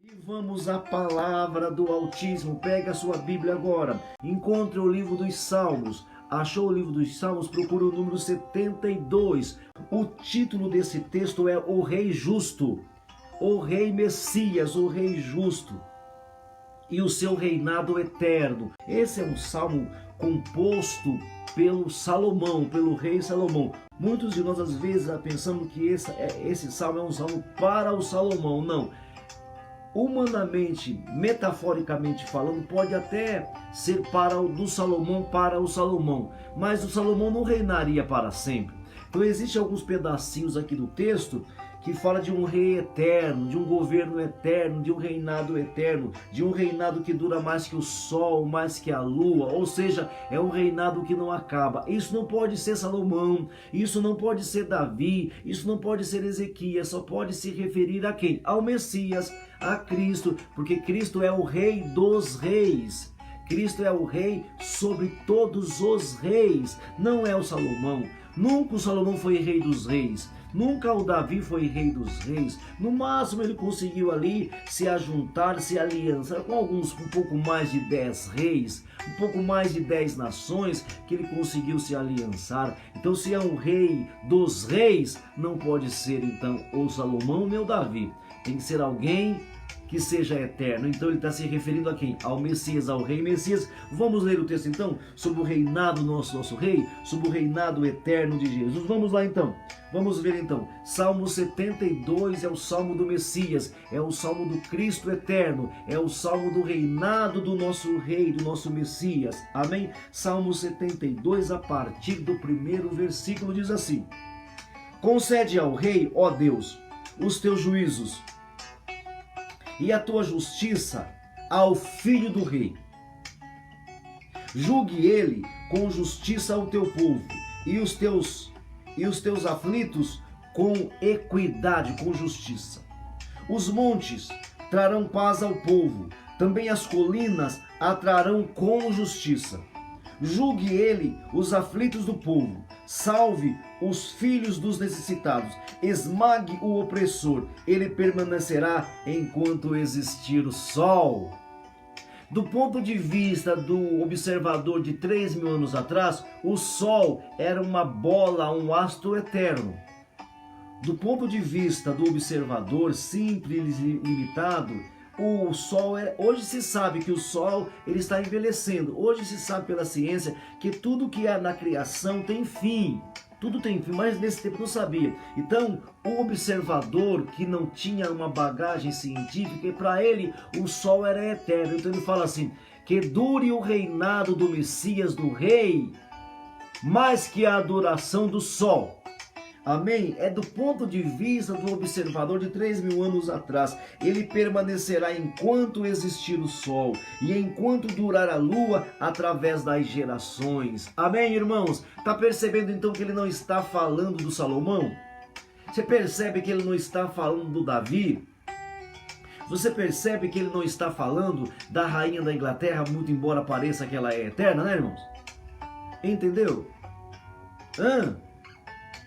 E vamos à palavra do Altíssimo. Pega a sua Bíblia agora. Encontre o livro dos Salmos. Achou o livro dos Salmos? Procure o número 72. O título desse texto é O Rei Justo, o Rei Messias, o Rei Justo e o seu reinado eterno. Esse é um salmo composto pelo Salomão, pelo rei Salomão. Muitos de nós às vezes pensamos que esse salmo é um salmo para o Salomão. Não. Humanamente, metaforicamente falando, pode até ser do Salomão para o Salomão, mas o Salomão não reinaria para sempre. Então existem alguns pedacinhos aqui do texto que fala de um rei eterno, de um governo eterno, de um reinado eterno, de um reinado que dura mais que o sol, mais que a lua, ou seja, é um reinado que não acaba. Isso não pode ser Salomão, isso não pode ser Davi, isso não pode ser Ezequias, só pode se referir a quem? Ao Messias, a Cristo, porque Cristo é o Rei dos Reis. Cristo é o Rei sobre todos os reis, não é o Salomão. Nunca o Salomão foi Rei dos Reis. Nunca o Davi foi rei dos reis. No máximo ele conseguiu ali se ajuntar, se aliançar com alguns, um pouco mais de 10 reis, um pouco mais de 10 nações que ele conseguiu se aliançar. Então se é um rei dos reis, não pode ser então ou Salomão nem o Davi. Tem que ser alguém que seja eterno. Então ele está se referindo a quem? Ao Messias, ao Rei Messias. Vamos ler o texto então sobre o reinado do nosso Rei, sobre o reinado eterno de Jesus. Vamos lá então. Vamos ver então. Salmo 72 é o Salmo do Messias, é o Salmo do Cristo eterno, é o Salmo do reinado do nosso Rei, do nosso Messias. Amém? Salmo 72, a partir do primeiro versículo, diz assim: Concede ao Rei, ó Deus, os teus juízos e a tua justiça ao filho do rei. Julgue ele com justiça ao teu povo e os teus aflitos com equidade, com justiça. Os montes trarão paz ao povo, também as colinas a trarão com justiça. Julgue ele os aflitos do povo, salve os filhos dos necessitados, esmague o opressor, ele permanecerá enquanto existir o sol. Do ponto de vista do observador de 3.000 anos atrás, o sol era uma bola, um astro eterno. Do ponto de vista do observador simples e limitado, o sol hoje se sabe que o sol ele está envelhecendo. Hoje se sabe pela ciência que tudo que há na criação tem fim. Tudo tem fim, mas nesse tempo não sabia. Então, o observador que não tinha uma bagagem científica, e para ele o sol era eterno. Então ele fala assim: que dure o reinado do Messias, do Rei, mais que a duração do sol. Amém? É do ponto de vista do observador de 3.000 anos atrás. Ele permanecerá enquanto existir o sol e enquanto durar a lua através das gerações. Amém, irmãos? Está percebendo então que ele não está falando do Salomão? Você percebe que ele não está falando do Davi? Você percebe que ele não está falando da rainha da Inglaterra, muito embora pareça que ela é eterna, né, irmãos? Entendeu?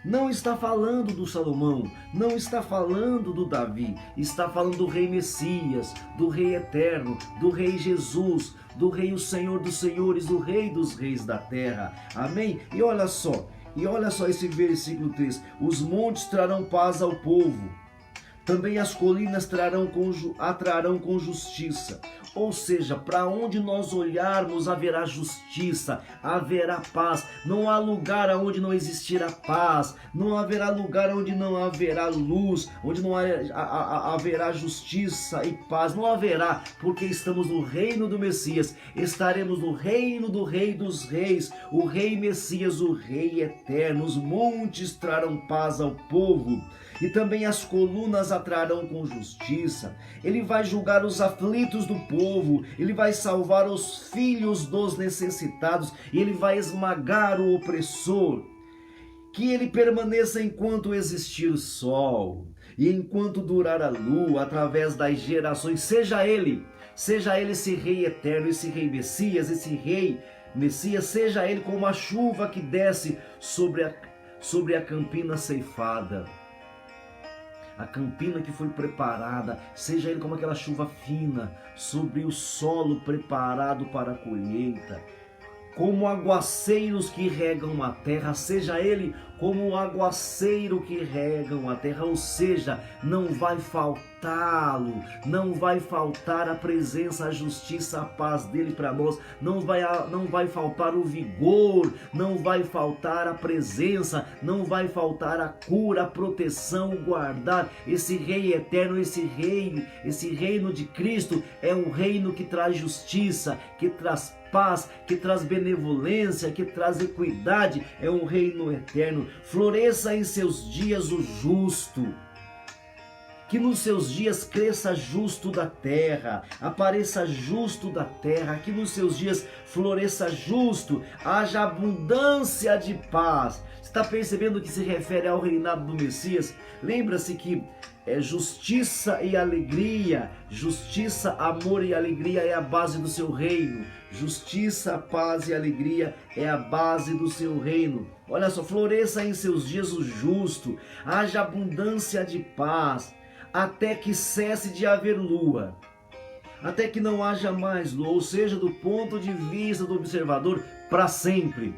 Não está falando do Salomão, não está falando do Davi, está falando do Rei Messias, do Rei Eterno, do Rei Jesus, do Rei o Senhor dos Senhores, do Rei dos Reis da Terra. Amém? E olha só esse versículo 3: os montes trarão paz ao povo, também as colinas atrarão com justiça. Ou seja, para onde nós olharmos haverá justiça, haverá paz. Não há lugar onde não existirá paz, não haverá lugar onde não haverá luz, onde não haverá justiça e paz. Não haverá, porque estamos no reino do Messias, estaremos no reino do Rei dos Reis, o Rei Messias, o Rei Eterno. Os montes trarão paz ao povo e também as colunas atrarão com justiça. Ele vai julgar os aflitos do povo, ele vai salvar os filhos dos necessitados e ele vai esmagar o opressor. Que ele permaneça enquanto existir o sol e enquanto durar a lua, através das gerações. Seja ele esse Rei eterno, esse Rei Messias, esse Rei Messias, seja ele como a chuva que desce sobre a campina ceifada. a campina que foi preparada, seja ele como aquela chuva fina sobre o solo preparado para a colheita, como aguaceiros que regam a terra, seja ele como o aguaceiro que regam a terra, ou seja, não vai faltá-lo, não vai faltar a presença, a justiça, a paz dele para nós, não vai faltar o vigor, não vai faltar a presença, não vai faltar a cura, a proteção, o guardar. Esse rei eterno, esse reino de Cristo é um reino que traz justiça, que traz paz, que traz benevolência, que traz equidade, é um reino eterno. Floresça em seus dias o justo, que nos seus dias cresça justo da terra, apareça justo da terra, que nos seus dias floresça justo, haja abundância de paz. Está percebendo que se refere ao reinado do Messias? Lembra-se que justiça e alegria, justiça, amor e alegria é a base do seu reino. Justiça, paz e alegria é a base do seu reino. Olha só, floresça em seus dias o justo, haja abundância de paz, até que cesse de haver lua, até que não haja mais lua, ou seja, do ponto de vista do observador, para sempre.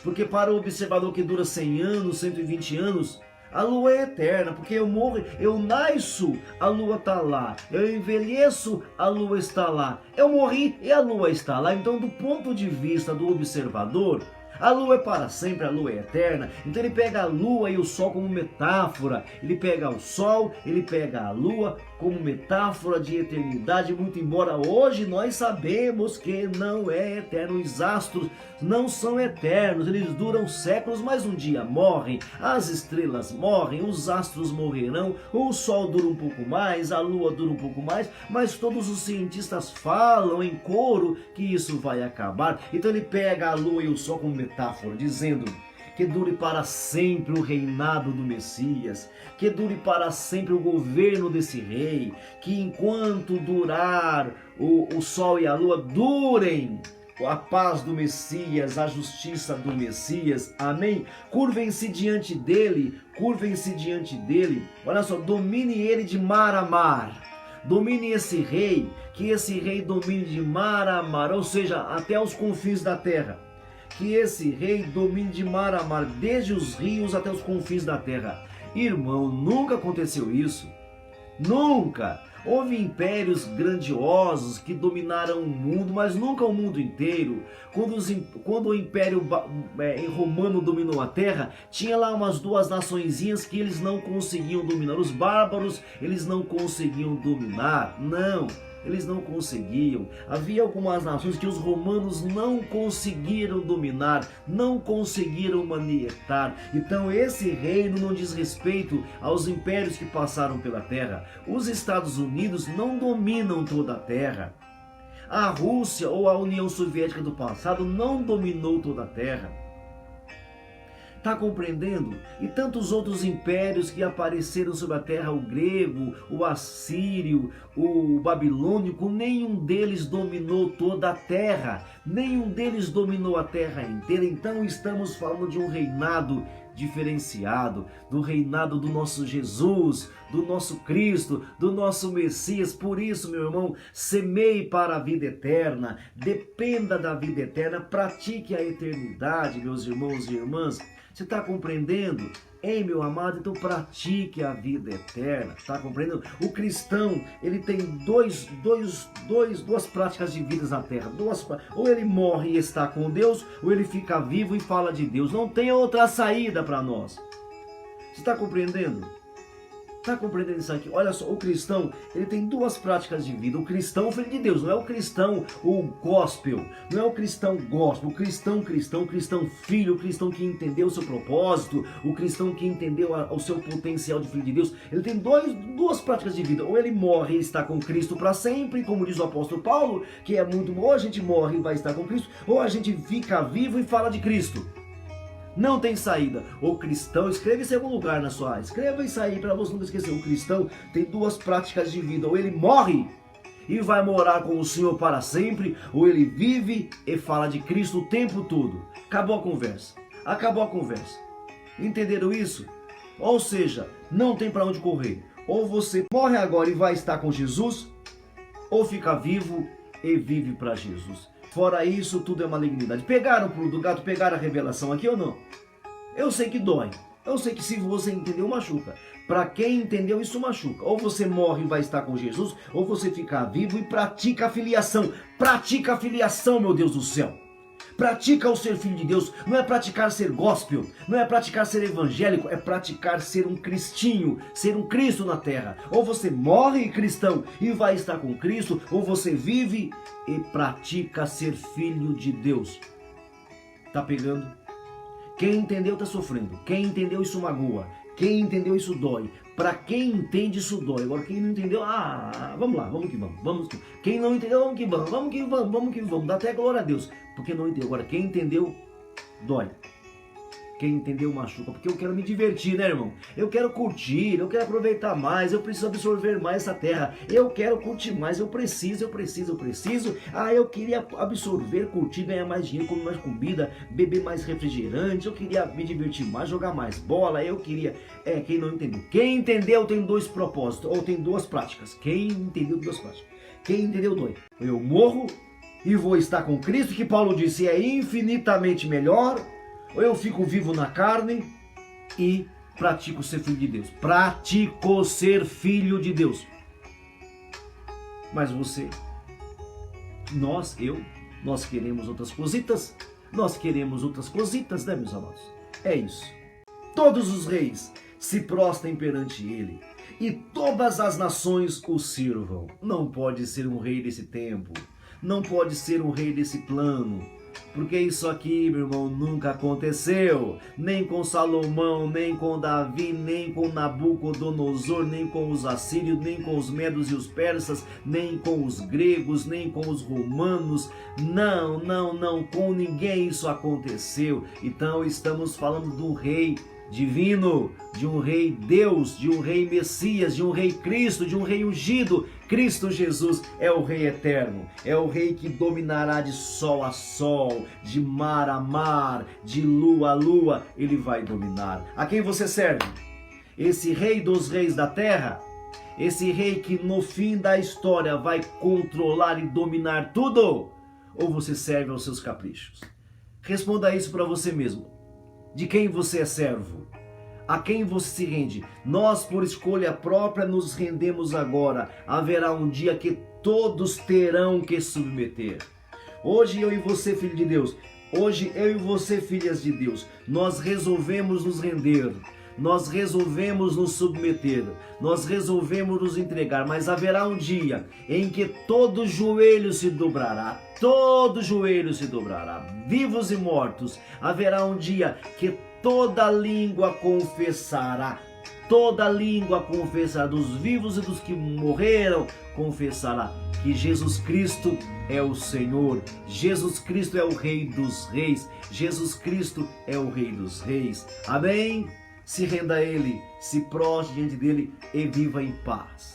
Porque para o observador que dura 100 anos, 120 anos, a lua é eterna, porque eu morro, eu nasço, a lua está lá. Eu envelheço, a lua está lá. Eu morri e a lua está lá. Então, do ponto de vista do observador, a lua é para sempre, a lua é eterna. Então ele pega a lua e o sol como metáfora. Ele pega o sol, ele pega a lua como metáfora de eternidade. Muito embora hoje nós sabemos que não é eterno. Os astros não são eternos, eles duram séculos, mas um dia morrem. As estrelas morrem, os astros morrerão. O sol dura um pouco mais, a lua dura um pouco mais, mas todos os cientistas falam em coro que isso vai acabar. Então ele pega a lua e o sol como metáfora, dizendo que dure para sempre o reinado do Messias, que dure para sempre o governo desse rei, que enquanto durar o sol e a lua, durem a paz do Messias, a justiça do Messias, amém? Curvem-se diante dele, olha só, domine ele de mar a mar. Domine esse rei, que esse rei domine de mar a mar, ou seja, até os confins da terra. Que esse rei domine de mar a mar, desde os rios até os confins da terra. Irmão, nunca aconteceu isso. Nunca. Houve impérios grandiosos que dominaram o mundo, mas nunca o mundo inteiro. Quando o Império Romano dominou a terra, tinha lá umas duas naçõezinhas que eles não conseguiam dominar. Os bárbaros, eles não conseguiam dominar. Não. Eles não conseguiam. Havia algumas nações que os romanos não conseguiram dominar, não conseguiram manietar. Então esse reino não diz respeito aos impérios que passaram pela terra. Os Estados Unidos não dominam toda a terra. A Rússia ou a União Soviética do passado não dominou toda a terra. Está compreendendo? E tantos outros impérios que apareceram sobre a terra, o grego, o assírio, o babilônico, nenhum deles dominou toda a terra, nenhum deles dominou a terra inteira. Então estamos falando de um reinado diferenciado, do reinado do nosso Jesus, do nosso Cristo, do nosso Messias. Por isso, meu irmão, semeie para a vida eterna, dependa da vida eterna, pratique a eternidade, meus irmãos e irmãs. Você está compreendendo? Ei, meu amado, então pratique a vida eterna, está compreendendo? O cristão, ele tem duas práticas de vida na terra. Ou ele morre e está com Deus, ou ele fica vivo e fala de Deus. Não tem outra saída para nós. Você está compreendendo? Está compreendendo isso aqui? Olha só, o cristão, ele tem duas práticas de vida. O cristão, o filho de Deus, não é o cristão, o gospel, não é o cristão gospel, o cristão filho, o cristão que entendeu o seu propósito, o cristão que entendeu o seu potencial de filho de Deus. Ele tem duas práticas de vida. Ou ele morre e está com Cristo para sempre, como diz o apóstolo Paulo, que é muito bom. Ou a gente morre e vai estar com Cristo, ou a gente fica vivo e fala de Cristo. Não tem saída. O cristão, escreva em algum lugar na sua área. Escreva isso aí para você nunca esquecer. O cristão tem duas práticas de vida. Ou ele morre e vai morar com o Senhor para sempre, ou ele vive e fala de Cristo o tempo todo. Acabou a conversa. Acabou a conversa. Entenderam isso? Ou seja, Não tem para onde correr. Ou você morre agora e vai estar com Jesus, ou fica vivo e vive para Jesus. Fora isso, tudo é malignidade. Pegaram o pulo do gato, pegaram a revelação aqui ou não? Eu sei que dói. Eu sei que se você entendeu, machuca. Para quem entendeu, isso machuca. Ou você morre e vai estar com Jesus, ou você fica vivo e pratica a filiação. Pratica a filiação, meu Deus do céu. Pratica o ser filho de Deus. Não é praticar ser gospel, não é praticar ser evangélico, é praticar ser um cristinho, ser um Cristo na terra. Ou você morre cristão e vai estar com Cristo, ou você vive e pratica ser filho de Deus. Tá pegando? Quem entendeu tá sofrendo. Quem entendeu isso magoa. Quem entendeu isso dói. Para quem entende isso dói. Agora quem não entendeu, vamos lá, vamos que vamos. Quem não entendeu, vamos que vamos. Dá até glória a Deus. Porque não entendeu. Agora quem entendeu, dói. Quem entendeu machuca, porque eu quero me divertir, né, irmão? Eu quero curtir, eu quero aproveitar mais, eu preciso absorver mais essa terra, eu quero curtir mais, eu preciso. Eu queria absorver, curtir, ganhar mais dinheiro, comer mais comida, beber mais refrigerante, eu queria me divertir mais, jogar mais bola, eu queria... quem não entendeu? Quem entendeu tem dois propósitos, ou tem duas práticas. Quem entendeu duas práticas? Quem entendeu dois. Eu morro e vou estar com Cristo, que Paulo disse é infinitamente melhor. Ou eu fico vivo na carne e pratico ser filho de Deus. Pratico ser filho de Deus. Mas você, nós queremos outras cositas. Nós queremos outras cositas, né, meus amados? É isso. Todos os reis se prostrem perante ele e todas as nações o sirvam. Não pode ser um rei desse tempo. Não pode ser um rei desse plano. Porque isso aqui, meu irmão, nunca aconteceu. Nem com Salomão, nem com Davi, nem com Nabucodonosor, nem com os assírios, nem com os medos e os persas, nem com os gregos, nem com os romanos. Não, com ninguém isso aconteceu. Então estamos falando de um rei divino, de um rei Deus, de um rei Messias, de um rei Cristo, de um rei ungido. Cristo Jesus é o rei eterno, é o rei que dominará de sol a sol, de mar a mar, de lua a lua, ele vai dominar. A quem você serve? Esse rei dos reis da terra? Esse rei que no fim da história vai controlar e dominar tudo? Ou você serve aos seus caprichos? Responda isso para você mesmo. De quem você é servo? A quem você se rende? Nós, por escolha própria, nos rendemos agora. Haverá um dia que todos terão que submeter. Hoje eu e você, filho de Deus, hoje eu e você, filhas de Deus, nós resolvemos nos render. Nós resolvemos nos submeter, nós resolvemos nos entregar, mas haverá um dia em que todo joelho se dobrará, vivos e mortos. Haverá um dia que toda língua confessará, dos vivos e dos que morreram, confessará que Jesus Cristo é o Senhor, Jesus Cristo é o Rei dos Reis, Jesus Cristo é o Rei dos Reis. Amém? Se renda a Ele, se prostre diante dele e viva em paz.